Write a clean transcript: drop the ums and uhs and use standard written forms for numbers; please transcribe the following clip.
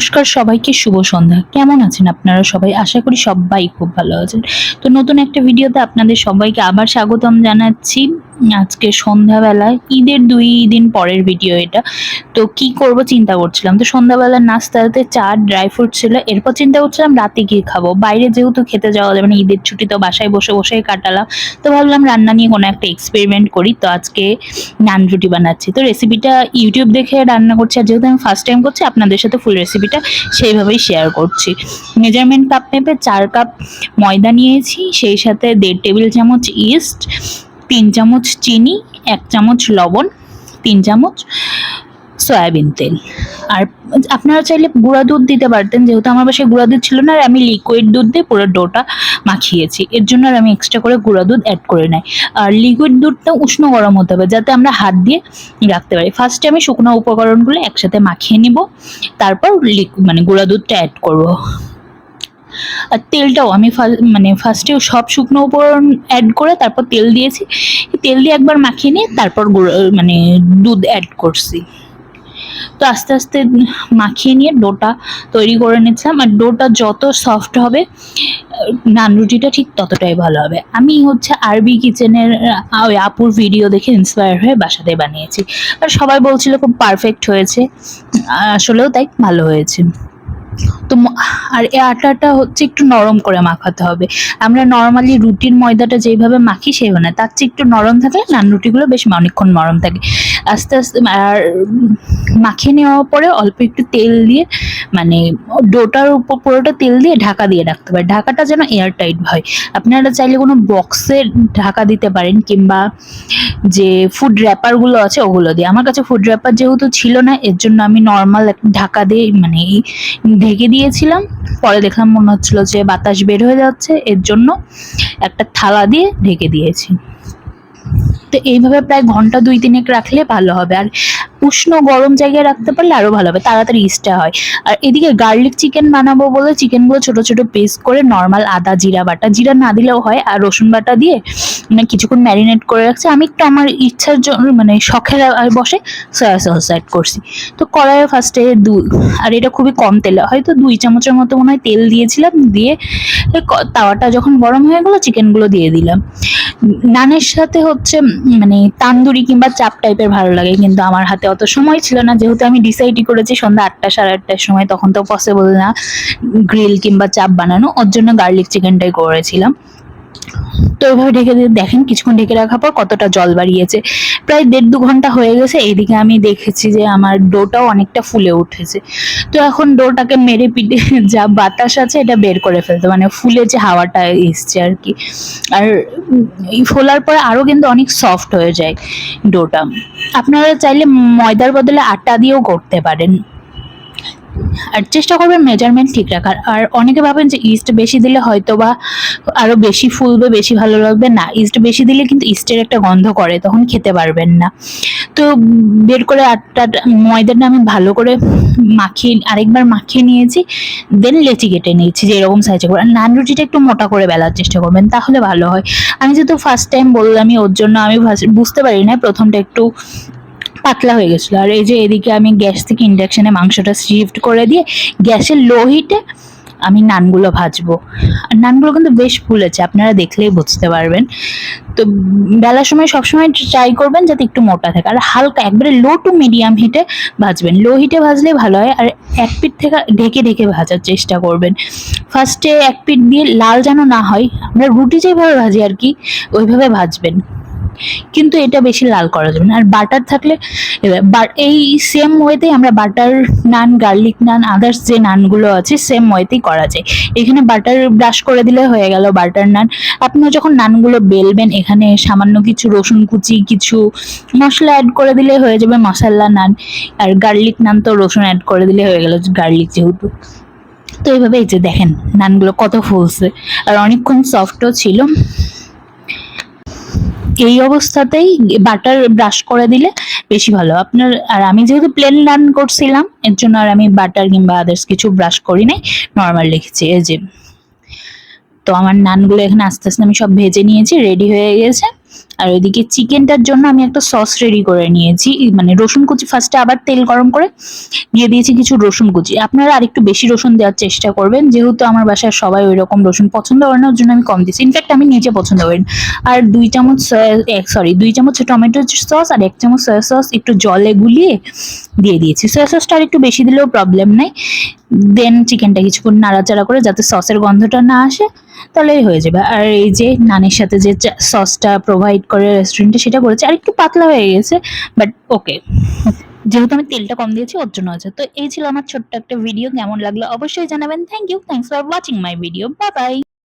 নমস্কার সবাইকে, শুভ সন্ধ্যা। কেমন আছেন আপনারা সবাই? আশা করি সবাই খুব ভালো আছেন। তো নতুন একটা ভিডিওতে আপনাদের সবাইকে আবার স্বাগতম জানাচ্ছি। আজকে সন্ধ্যাবেলায় ঈদের 2 দিন পরের ভিডিও এটা। তো কি করব চিন্তা করছিলাম। তো সন্ধ্যাবেলার নাস্তাতে চা, ড্রাই ফ্রুট ছিল। এরপর চিন্তা করছিলাম রাতে কি খাবো। বাইরে যেহেতু খেতে যাওয়া যাবে না, ঈদের ছুটি তো বাসায় বসে বসেই কাটালাম। তো ভাবলাম রান্না নিয়ে কোনো একটা এক্সপেরিমেন্ট করি। তো আজকে নান রুটি বানাচ্ছি। তো রেসিপিটা ইউটিউব দেখে রান্না করছি, আর যেহেতু আমি ফার্স্ট টাইম করছি আপনাদের সাথে ফুল রেসিপিটা সেইভাবেই শেয়ার করছি। মেজারমেন্ট কাপ মেপে 4 কাপ ময়দা নিয়েছি, সেই সাথে 1.5 টেবিল চামচ ইস্ট, 3 চামচ চিনি, 1 চামচ লবণ, 3 চামচ সয়াবিন তেল। আর আপনারা চাইলে গুঁড়া দুধ দিতে পারতেন, যেহেতু আমার বাসায় গুঁড়া দুধ ছিল না আর আমি লিকুইড দুধ দিয়ে পুরো ডোটা মাখিয়েছি, এর জন্য আর আমি এক্সট্রা করে গুঁড়া দুধ অ্যাড করে নাই। আর লিকুইড দুধটা উষ্ণ গরম হতে হবে যাতে আমরা হাত দিয়ে রাখতে পারি। ফার্স্টে আমি শুকনো উপকরণগুলো একসাথে মাখিয়ে নিব, তারপর গুঁড়া দুধটা অ্যাড করব। আর তেলটাও আমি ফার্স্টে সব শুকনো উপকরণ অ্যাড করে তারপর তেল দিয়েছি। তেল দিয়ে একবার মাখিয়ে নিয়ে তারপর দুধ অ্যাড করছি। তো আস্তে আস্তে মাখিয়ে নিয়ে ডোটা তৈরি করে নিচ্ছিলাম। আর ডোটা যত সফট হবে নান রুটিটা ঠিক ততটাই ভালো হবে। আমি হচ্ছে আরবি কিচেনের ওই আপুর ভিডিও দেখে ইন্সপায়ার হয়ে বাসাতে বানিয়েছি, আর সবাই বলছিল খুব পারফেক্ট হয়েছে। আসলেও তাই ভালো হয়েছে। তো আর এই আটাটা হচ্ছে একটু নরম করে মাখাতে হবে। আমরা নর্মালি রুটির ময়দাটা যেইভাবে মাখি সেইভাবে না, তার চেয়ে একটু নরম থাকলে নান রুটিগুলো বেশ অনেকক্ষণ নরম থাকে। আস্তে আস্তে আর মাখিয়ে নেওয়ার পরে অল্প একটু তেল দিয়ে ডোটার উপর পুরোটা তেল দিয়ে ঢাকা দিয়ে রাখতে পারে। ঢাকাটা যেন এয়ার টাইট হয়। আপনারা চাইলে কোনো বক্সে ঢাকা দিতে পারেন, কিংবা যে ফুড র্যাপারগুলো আছে ওগুলো দিয়ে। আমার কাছে ফুড র্যাপার যেহেতু ছিল না, এর জন্য আমি নর্মাল ঢাকা দিয়ে ঢেকে দিয়েছিলাম। পরে দেখলাম মনে হচ্ছিল যে বাতাস বের হয়ে যাচ্ছে, এর জন্য একটা থালা দিয়ে ঢেকে দিয়েছি। তো এইভাবে প্রায় ঘন্টা 2-3 রাখলে ভালো হবে। আর উষ্ণ গরম জায়গায় রাখতে পারলে আরো ভালো হবে, তাড়াতাড়ি ইস্টা হয়। আর এদিকে গার্লিক চিকেন বানাবো বলে চিকেনগুলো ছোট ছোট পিস করে নর্মাল আদা জিরা বাটা, জিরা না দিলেও হয়, আর রসুন বাটা দিয়ে কিছুক্ষণ ম্যারিনেট করে রাখছি। আমি একটু আমার ইচ্ছার জন্য শখের বসে সয়া সস অ্যাড করছি। তো কড়াইয়ে ফার্স্টে আর এটা খুবই কম তেলে, হয়তো 2 চামচের মতো মনে হয় তেল দিয়েছিলাম। দিয়ে তাওয়াটা যখন গরম হয়ে গেলো চিকেনগুলো দিয়ে দিলাম। নানের সাথে হচ্ছে তান্দুরি কিংবা চাপ টাইপের ভালো লাগে, কিন্তু আমার হাতে অত সময় ছিল না। যেহেতু আমি ডিসাইডই করেছি সন্ধ্যা 8টা 8:30টার সময়, তখন তো পসিবল না গ্রিল কিংবা চাপ বানানো, ওর জন্য গার্লিক চিকেনটাই করেছিলাম। তো এভাবে ঢেকে দিয়ে দেখেন কিছুক্ষণ ঢেকে রাখার পর কতটা জল বাড়িয়েছে। প্রায় 1.5-2 ঘন্টা হয়ে গেছে। এইদিকে আমি দেখেছি যে আমার ডোটাও অনেকটা ফুলে উঠেছে। তো এখন ডোটাকে মেরে পিটে যা বাতাস আছে এটা বের করে ফেলতে, ফুলে যে হাওয়াটা এসছে আর কি। আর এই ফোলার পরে আরো কিন্তু অনেক সফট হয়ে যায় ডোটা। আপনারা চাইলে ময়দার বদলে আটা দিয়েও করতে পারেন। আর চেষ্টা করবেন মেজারমেন্ট ঠিক রাখার। আর অনেকে ভাবেন যে ইস্ট বেশি দিলে হয়তো বা আরো বেশি ফুলবে, বেশি ভালো লাগবে। না, ইস্ট বেশি দিলে কিন্তু ইস্টের একটা গন্ধ করে, তখন খেতে পারবেন না। তো বের করে ময়দাটা আমি ভালো করে আরেকবার মাখিয়ে নিয়েছি। দেন লেচি কেটে নিয়েছি যে এরকম সাইজে করে। আর নান রুটিটা একটু মোটা করে বেলার চেষ্টা করবেন, তাহলে ভালো হয়। আমি যেহেতু ফার্স্ট টাইম বললামই, ওর জন্য আমি বুঝতে পারি না, প্রথমটা একটু পাতলা হয়ে গেছিলো। আর এই যে এদিকে আমি গ্যাস থেকে ইন্ডাকশনে মাংসটা শিফট করে দিয়ে গ্যাসের লো হিটে আমি নানগুলো ভাজবো। আর নানগুলো কিন্তু বেশ ফুলেছে, আপনারা দেখলেই বুঝতে পারবেন। তো বেলার সময় সবসময় ট্রাই করবেন যাতে একটু মোটা থাকে, আর হালকা একবারে লো টু মিডিয়াম হিটে ভাজবেন। লো হিটে ভাজলে ভালো হয়। আর এক পিঠ থেকে ঢেকে ঢেকে ভাজার চেষ্টা করবেন। ফার্স্টে এক পিঠ দিয়ে লাল যেন না হয়, আমরা রুটি যেভাবে ভাজি আর কি ওইভাবে ভাজবেন, কিন্তু এটা বেশি লাল করা যাবে না। আর বাটার থাকলে এই সেম ওয়েতেই আমরা বাটার নান, গার্লিক নান, আদার্স যে নানগুলো আছে সেম ওয়েতেই করা যায়। এখানে বাটার ব্রাশ করে দিলে হয়ে গেল বাটার নান। আপনারা যখন নানগুলো বেলবেন এখানে সামান্য কিছু রসুন কুচি, কিছু মশলা অ্যাড করে দিলে হয়ে যাবে মশলা নান। আর গার্লিক নান তো রসুন অ্যাড করে দিলে হয়ে গেল, গার্লিক যেহেতু। তো এইভাবে এই যে দেখেন নানগুলো কত ফুলছে আর অনেকক্ষণ সফটও ছিল। এই অবস্থাতেই বাটার ব্রাশ করে দিলে বেশি ভালো আপনার। আর আমি যেহেতু প্লেন নান করছিলাম এর জন্য আর আমি বাটার কিংবা আদার্স কিছু ব্রাশ করি নাই, নর্মাল রেখেছি। এই যে তো আমার নানগুলো এখানে আস্তে আস্তে আমি সব ভেজে নিয়েছি, রেডি হয়ে গেছে। আর ওইদিকে চিকেনটার জন্য আমি একটা সস রেডি করে নিয়েছি, মানে রসুন কুচি ফার্স্টে আবার তেল গরম করে দিয়ে দিয়েছি কিছু রসুন কুচি। আপনারা আরেকটু বেশি রসুন দেওয়ার চেষ্টা করবেন, যেহেতু আমার বাসায় সবাই ওই রকম রসুন পছন্দ করে না, ওর জন্য আমি কম দিচ্ছি। ইনফ্যাক্ট আমি নিজে পছন্দ করি না। আর 2 চামচ টমেটো সস আর 1 চামচ সয়া সস একটু জলে গুলিয়ে দিয়ে দিয়েছি। সয়া সসটা আর একটু বেশি দিলেও প্রবলেম নাই। দেন চিকেনটা কিছুক্ষণ নাড়াচাড়া করে যাতে সসের গন্ধটা না আসে, তাহলেই হয়ে যাবে। আর এই যে নানের সাথে যে সসটা প্রোভাইড করে রেস্টুরেন্টে, সেটা করেছে আর একটু পাতলা হয়ে গেছে, বাট ওকে, যেহেতু আমি তেলটা কম দিয়েছি ওর জন্য আছে। তো এই ছিল আমার ছোট্ট একটা ভিডিও, কেমন লাগলো অবশ্যই জানাবেন। Thanks for watching my video, bye bye.